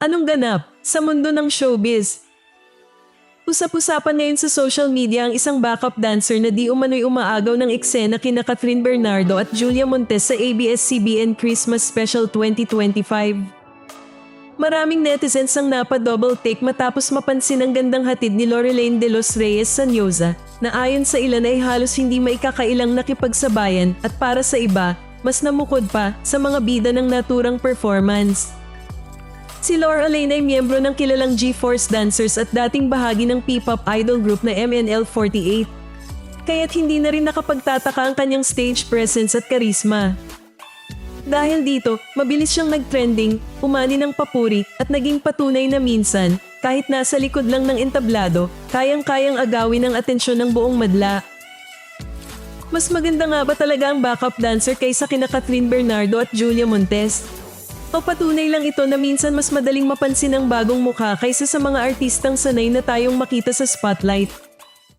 Anong ganap sa mundo ng showbiz? Usap-usapan ngayon sa social media ang isang backup dancer na di umano'y umaagaw ng eksena kina Catherine Bernardo at Julia Montes sa ABS-CBN Christmas Special 2025. Maraming netizens ang napa-double take matapos mapansin ang gandang hatid ni Loreline de los Reyes Sanyoza na ayon sa ilan ay halos hindi maikakailang nakipagsabayan at para sa iba, mas namukod pa sa mga bida ng naturang performance. Si Loreline ay miyembro ng kilalang G-Force Dancers at dating bahagi ng P-pop idol group na MNL48. Kaya't hindi na rin nakapagtataka ang kanyang stage presence at karisma. Dahil dito, mabilis siyang nag-trending, umani ng papuri at naging patunay na minsan, kahit nasa likod lang ng entablado, kayang-kayang agawin ang atensyon ng buong madla. Mas maganda nga ba talaga ang backup dancer kaysa kina Catherine Bernardo at Julia Montes? O patunay lang ito na minsan mas madaling mapansin ang bagong mukha kaysa sa mga artistang sanay na tayong makita sa spotlight?